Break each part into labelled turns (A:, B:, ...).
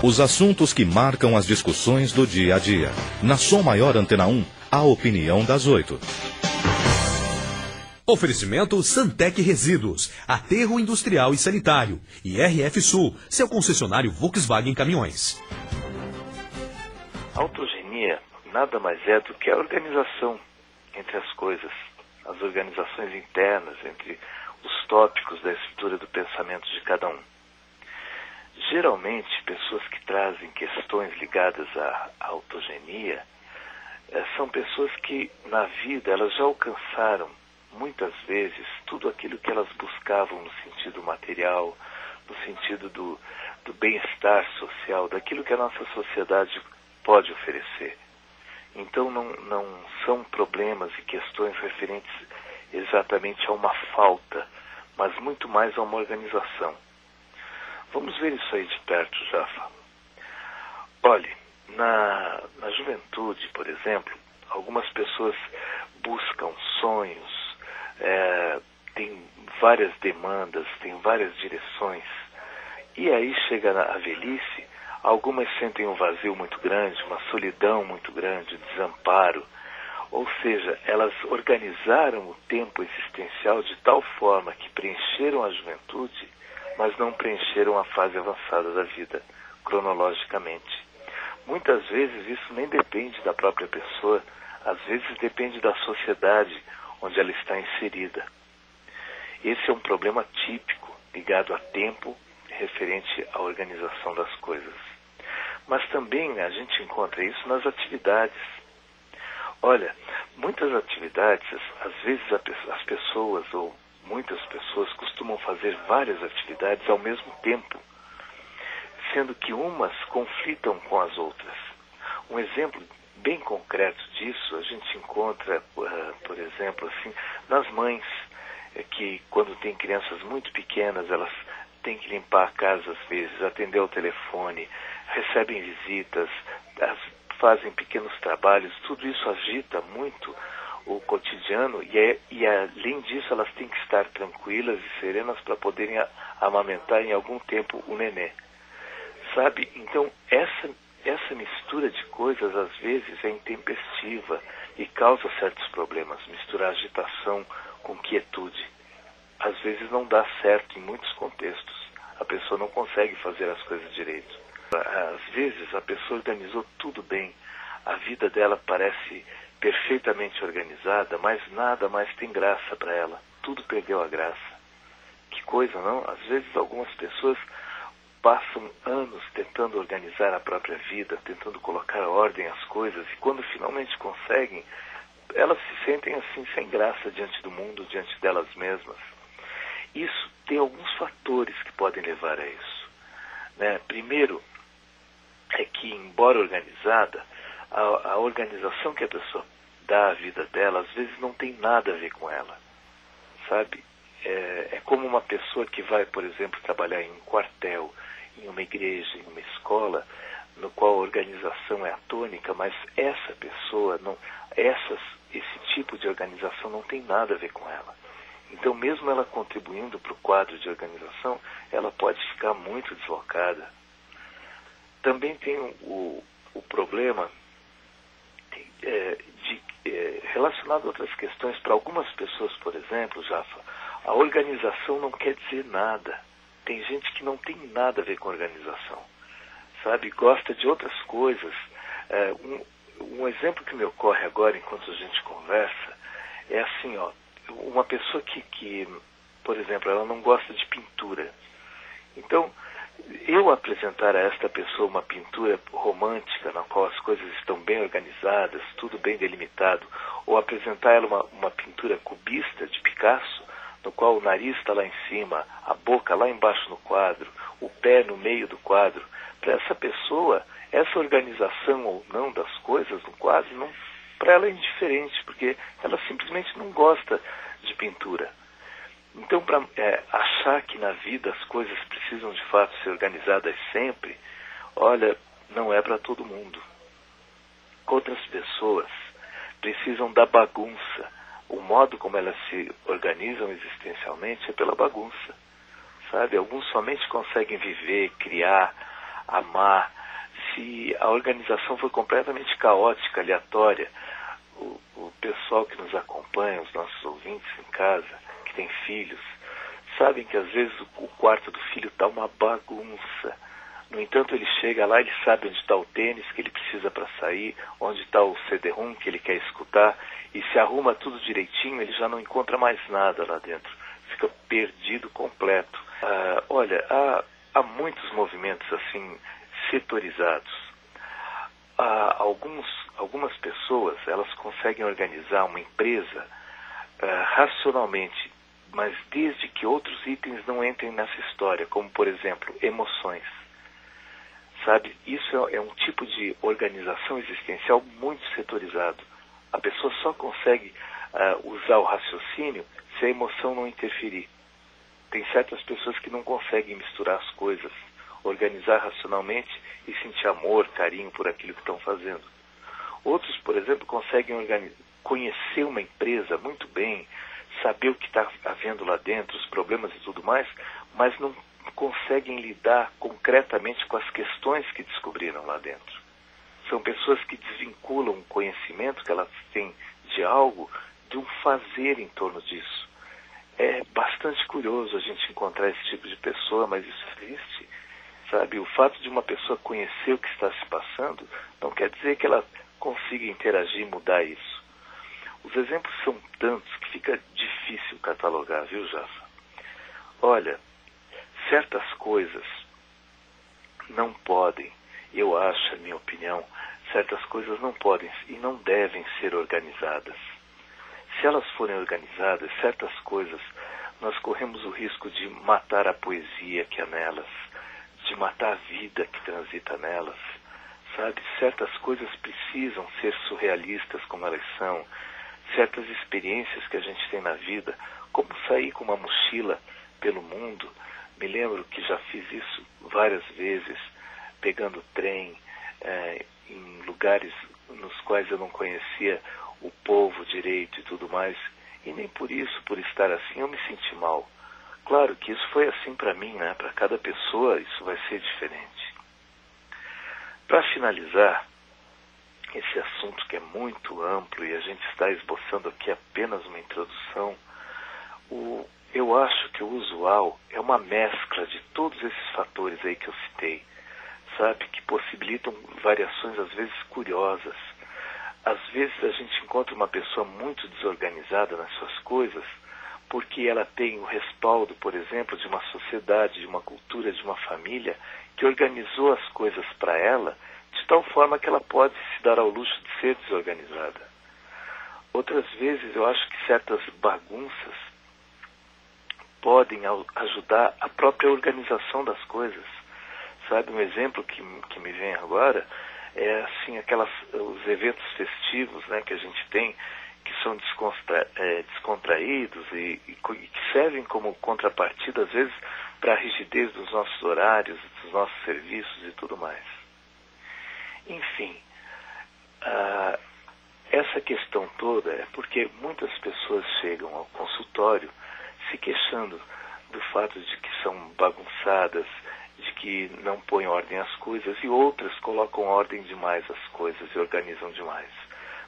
A: Os assuntos que marcam as discussões do dia a dia. Na Som Maior Antena 1, a opinião das 8.
B: Oferecimento Santec Resíduos, Aterro Industrial e Sanitário. E RF Sul, seu concessionário Volkswagen Caminhões.
C: A autogenia nada mais é do que a organização entre as coisas, as organizações internas, entre os tópicos da estrutura do pensamento de cada um. Geralmente, pessoas que trazem questões ligadas à autogenia são pessoas que, na vida, elas já alcançaram, muitas vezes, tudo aquilo que elas buscavam no sentido material, no sentido do bem-estar social, daquilo que a nossa sociedade pode oferecer. Então, não são problemas e questões referentes exatamente a uma falta, mas muito mais a uma organização. Vamos ver isso aí de perto, Jafa. Olhe, na juventude, por exemplo, algumas pessoas buscam sonhos, têm várias demandas, têm várias direções. E aí chega a velhice, algumas sentem um vazio muito grande, uma solidão muito grande, um desamparo. Ou seja, elas organizaram o tempo existencial de tal forma que preencheram a juventude, mas não preencheram a fase avançada da vida, cronologicamente. Muitas vezes isso nem depende da própria pessoa, às vezes depende da sociedade onde ela está inserida. Esse é um problema típico, ligado a tempo, referente à organização das coisas. Mas também a gente encontra isso nas atividades. Olha, muitas atividades, às vezes as pessoas ou muitas pessoas costumam fazer várias atividades ao mesmo tempo, sendo que umas conflitam com as outras. Um exemplo bem concreto disso a gente encontra, por exemplo, assim, nas mães, que quando tem crianças muito pequenas, elas têm que limpar a casa às vezes, atender ao telefone, recebem visitas, fazem pequenos trabalhos, tudo isso agita muito o cotidiano e além disso elas têm que estar tranquilas e serenas para poderem amamentar em algum tempo o nenê. Sabe? Então essa mistura de coisas às vezes é intempestiva e causa certos problemas. Misturar agitação com quietude. Às vezes não dá certo em muitos contextos. A pessoa não consegue fazer as coisas direito. Às vezes a pessoa organizou tudo bem. A vida dela parece perfeitamente organizada, mas nada mais tem graça para ela. Tudo perdeu a graça. Que coisa, não? Às vezes algumas pessoas passam anos tentando organizar a própria vida, tentando colocar ordem às coisas, e quando finalmente conseguem, elas se sentem assim sem graça diante do mundo, diante delas mesmas. Isso tem alguns fatores que podem levar a isso, né? Primeiro é que, embora organizada, a organização que a pessoa dá à vida dela, às vezes não tem nada a ver com ela, sabe? É como uma pessoa que vai, por exemplo, trabalhar em um quartel, em uma igreja, em uma escola, no qual a organização é a tônica, mas essa pessoa, esse tipo de organização não tem nada a ver com ela. Então, mesmo ela contribuindo para o quadro de organização, ela pode ficar muito deslocada. Também tem o problema relacionado a outras questões. Para algumas pessoas, por exemplo, Jafa, a organização não quer dizer nada. Tem gente que não tem nada a ver com organização, sabe? Gosta de outras coisas. Um exemplo que me ocorre agora, enquanto a gente conversa, é assim, ó, uma pessoa que, por exemplo, ela não gosta de pintura. Então, eu apresentar a esta pessoa uma pintura romântica, na qual as coisas estão bem organizadas, tudo bem delimitado, ou apresentar ela uma pintura cubista de Picasso, no qual o nariz está lá em cima, a boca lá embaixo no quadro, o pé no meio do quadro, para essa pessoa, essa organização ou não das coisas no quadro, para ela é indiferente, porque ela simplesmente não gosta de pintura. Então, para achar que na vida as coisas precisam de fato ser organizadas sempre, olha, não é para todo mundo. Outras pessoas precisam da bagunça. O modo como elas se organizam existencialmente é pela bagunça, sabe? Alguns somente conseguem viver, criar, amar, se a organização foi completamente caótica, aleatória. O pessoal que nos acompanha, os nossos ouvintes em casa, que tem filhos, sabem que às vezes o quarto do filho está uma bagunça. No entanto, ele chega lá, ele sabe onde está o tênis que ele precisa para sair, onde está o CD-ROM que ele quer escutar, e se arruma tudo direitinho, ele já não encontra mais nada lá dentro. Fica perdido completo. Olha, há muitos movimentos assim setorizados. Algumas pessoas, elas conseguem organizar uma empresa racionalmente, mas desde que outros itens não entrem nessa história, como por exemplo, emoções. Sabe, isso é um tipo de organização existencial muito setorizado. A pessoa só consegue usar o raciocínio se a emoção não interferir. Tem certas pessoas que não conseguem misturar as coisas, organizar racionalmente e sentir amor, carinho por aquilo que estão fazendo. Outros, por exemplo, conseguem conhecer uma empresa muito bem, saber o que está havendo lá dentro, os problemas e tudo mais, mas não conseguem lidar concretamente com as questões que descobriram lá dentro. São pessoas que desvinculam o conhecimento que elas têm de algo de um fazer em torno disso. É bastante curioso a gente encontrar esse tipo de pessoa, mas isso existe. Sabe, o fato de uma pessoa conhecer o que está se passando não quer dizer que ela consiga interagir e mudar isso. Os exemplos são tantos que fica difícil catalogar, viu, Jafa? Olha, certas coisas não podem, eu acho, a minha opinião, certas coisas não podem e não devem ser organizadas. Se elas forem organizadas, certas coisas, nós corremos o risco de matar a poesia que há nelas, de matar a vida que transita nelas. Sabe, certas coisas precisam ser surrealistas como elas são. Certas experiências que a gente tem na vida, como sair com uma mochila pelo mundo. Me lembro que já fiz isso várias vezes, pegando trem, em lugares nos quais eu não conhecia o povo direito e tudo mais, e nem por isso, por estar assim, eu me senti mal. Claro que isso foi assim para mim, né? Para cada pessoa isso vai ser diferente. Para finalizar esse assunto que é muito amplo e a gente está esboçando aqui apenas uma introdução, eu acho que o usual é uma mescla de todos esses fatores aí que eu citei, sabe, que possibilitam variações às vezes curiosas. Às vezes a gente encontra uma pessoa muito desorganizada nas suas coisas porque ela tem o respaldo, por exemplo, de uma sociedade, de uma cultura, de uma família que organizou as coisas para ela de tal forma que ela pode se dar ao luxo de ser desorganizada. Outras vezes eu acho que certas bagunças podem ajudar a própria organização das coisas. Sabe, um exemplo que me vem agora é assim, os eventos festivos, né, que a gente tem, que são descontraídos e que servem como contrapartida, às vezes, para a rigidez dos nossos horários, dos nossos serviços e tudo mais. Enfim, essa questão toda é porque muitas pessoas chegam ao consultório se queixando do fato de que são bagunçadas, de que não põem ordem às coisas, e outras colocam ordem demais às coisas e organizam demais.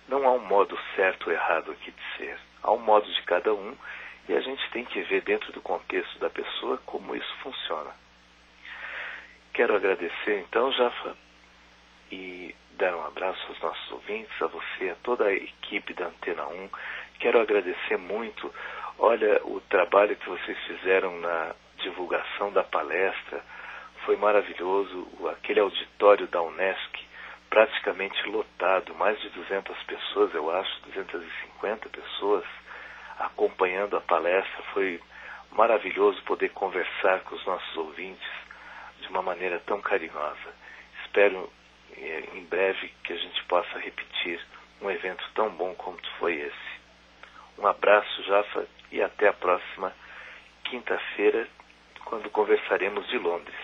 C: Não há um modo certo ou errado aqui de ser. Há um modo de cada um e a gente tem que ver dentro do contexto da pessoa como isso funciona. Quero agradecer então, Jafa, e dar um abraço aos nossos ouvintes, a você, a toda a equipe da Antena 1. Quero agradecer muito, olha, o trabalho que vocês fizeram na divulgação da palestra. Foi maravilhoso, aquele auditório da Unesc, praticamente lotado, mais de 200 pessoas, eu acho, 250 pessoas acompanhando a palestra. Foi maravilhoso poder conversar com os nossos ouvintes de uma maneira tão carinhosa. Espero em breve que a gente possa repetir um evento tão bom como foi esse. Um abraço, Jafa, e até a próxima quinta-feira, quando conversaremos de Londres.